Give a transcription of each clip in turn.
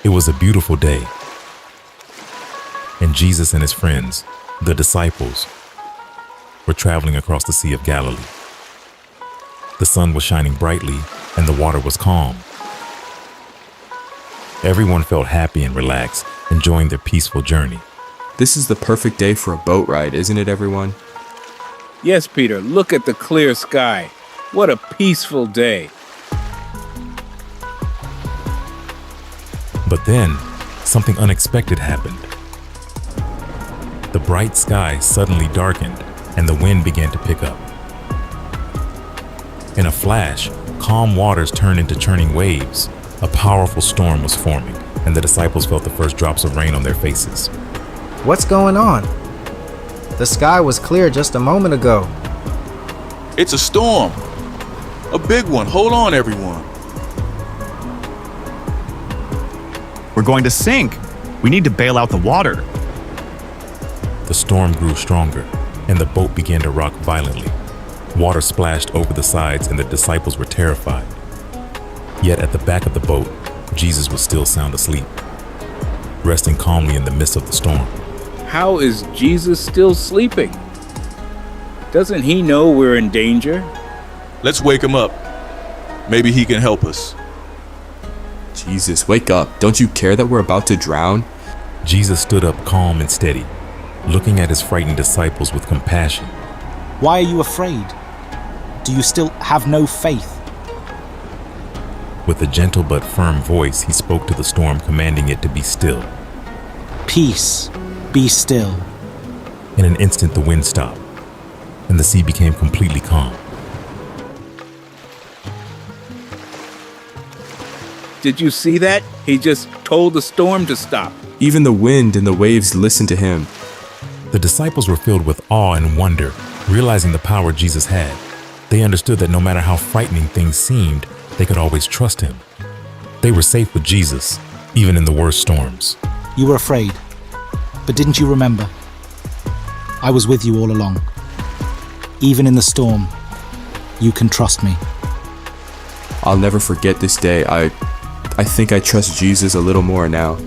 It was a beautiful day, and Jesus and his friends, the disciples, were traveling across the Sea of Galilee. The sun was shining brightly, and the water was calm. Everyone felt happy and relaxed, enjoying their peaceful journey. This is the perfect day for a boat ride, isn't it, everyone? Yes, Peter, look at the clear sky. What a peaceful day. But then, something unexpected happened. The bright sky suddenly darkened, and the wind began to pick up. In a flash, calm waters turned into churning waves. A powerful storm was forming, and the disciples felt the first drops of rain on their faces. What's going on? The sky was clear just a moment ago. It's a storm. A big one. Hold on, everyone. We're going to sink. We need to bail out the water. The storm grew stronger, and the boat began to rock violently. Water splashed over the sides, and the disciples were terrified. Yet at the back of the boat, Jesus was still sound asleep, resting calmly in the midst of the storm. How is Jesus still sleeping? Doesn't he know we're in danger? Let's wake him up. Maybe he can help us. Jesus, wake up. Don't you care that we're about to drown? Jesus stood up calm and steady, looking at his frightened disciples with compassion. Why are you afraid? Do you still have no faith? With a gentle but firm voice, he spoke to the storm, commanding it to be still. Peace, be still. In an instant, the wind stopped, and the sea became completely calm. Did you see that? He just told the storm to stop. Even the wind and the waves listened to him. The disciples were filled with awe and wonder, realizing the power Jesus had. They understood that no matter how frightening things seemed, they could always trust him. They were safe with Jesus, even in the worst storms. You were afraid, but didn't you remember? I was with you all along. Even in the storm, you can trust me. I'll never forget this day. I think I trust Jesus a little more now.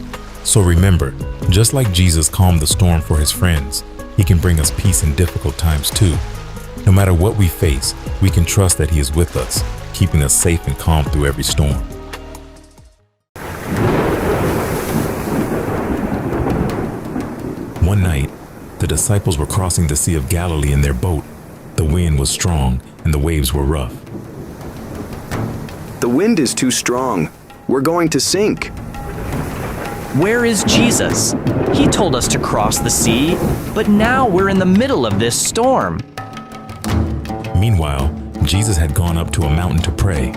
So remember, just like Jesus calmed the storm for his friends, he can bring us peace in difficult times too. No matter what we face, we can trust that he is with us, keeping us safe and calm through every storm. One night, the disciples were crossing the Sea of Galilee in their boat. The wind was strong and the waves were rough. The wind is too strong. We're going to sink. Where is Jesus? He told us to cross the sea, but now we're in the middle of this storm. Meanwhile, Jesus had gone up to a mountain to pray.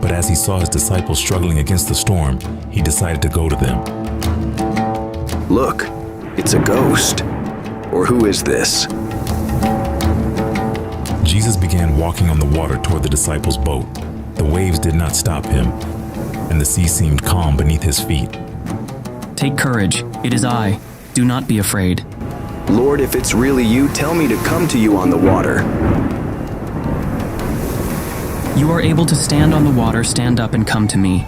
But as he saw his disciples struggling against the storm, he decided to go to them. Look, it's a ghost. Or who is this? Jesus began walking on the water toward the disciples' boat. The waves did not stop him, and the sea seemed calm beneath his feet. Take courage. It is I. Do not be afraid. Lord, if it's really you, tell me to come to you on the water. You are able to stand on the water. Stand up and come to me.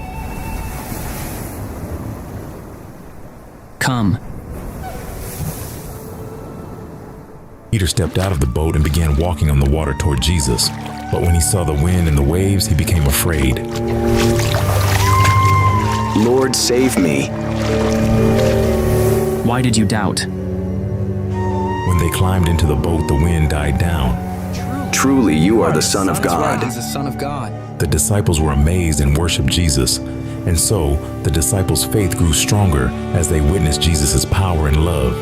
Come. Peter stepped out of the boat and began walking on the water toward Jesus. But when he saw the wind and the waves, he became afraid. Lord, save me. Why did you doubt? When they climbed into the boat, the wind died down. Truly, you are the Son of God. He's the Son of God. The disciples were amazed and worshiped Jesus. And so, the disciples' faith grew stronger as they witnessed Jesus' power and love.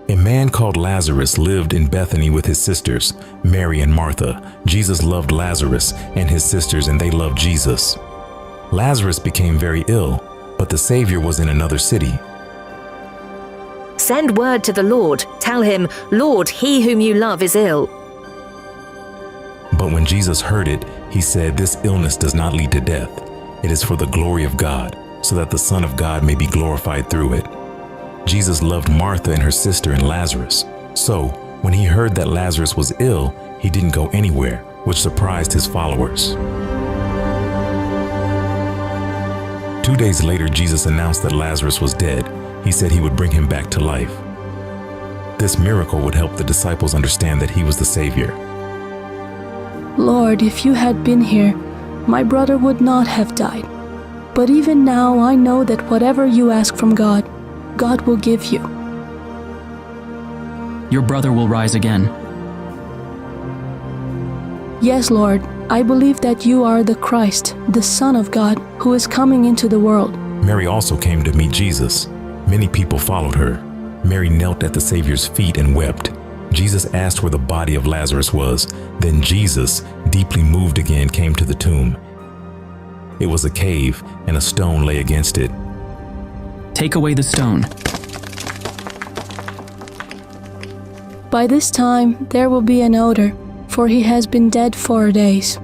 A man called Lazarus lived in Bethany with his sisters, Mary and Martha. Jesus loved Lazarus and his sisters, and they loved Jesus. Lazarus became very ill, but the Savior was in another city. Send word to the Lord. Tell him, Lord, he whom you love is ill. But when Jesus heard it, he said, "This illness does not lead to death. It is for the glory of God, so that the Son of God may be glorified through it." Jesus loved Martha and her sister and Lazarus. So, When he heard that Lazarus was ill, he didn't go anywhere, which surprised his followers. 2 days later, Jesus announced that Lazarus was dead. He said he would bring him back to life. This miracle would help the disciples understand that he was the Savior. Lord, if you had been here, my brother would not have died. But even now I know that whatever you ask from God, God will give you. Your brother will rise again. Yes, Lord, I believe that you are the Christ, the Son of God, who is coming into the world. Mary also came to meet Jesus. Many people followed her. Mary knelt at the Savior's feet and wept. Jesus asked where the body of Lazarus was. Then Jesus, deeply moved again, came to the tomb. It was a cave, and a stone lay against it. Take away the stone. By this time there will be an odor, for he has been dead 4 days.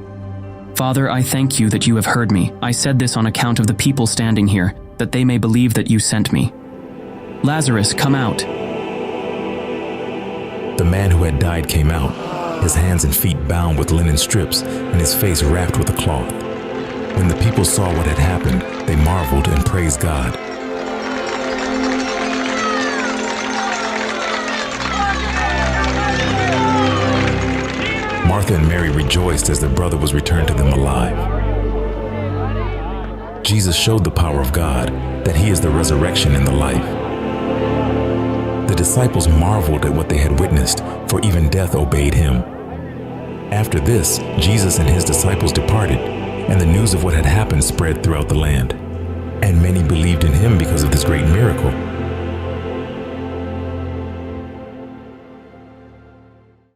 Father, I thank you that you have heard me. I said this on account of the people standing here, that they may believe that you sent me. Lazarus, come out. The man who had died came out, his hands and feet bound with linen strips, and his face wrapped with a cloth. When the people saw what had happened, they marveled and praised God. Martha and Mary rejoiced as their brother was returned to them alive. Jesus showed the power of God, that he is the resurrection and the life. The disciples marveled at what they had witnessed, for even death obeyed him. After this, Jesus and his disciples departed, and the news of what had happened spread throughout the land. And many believed in him because of this great miracle.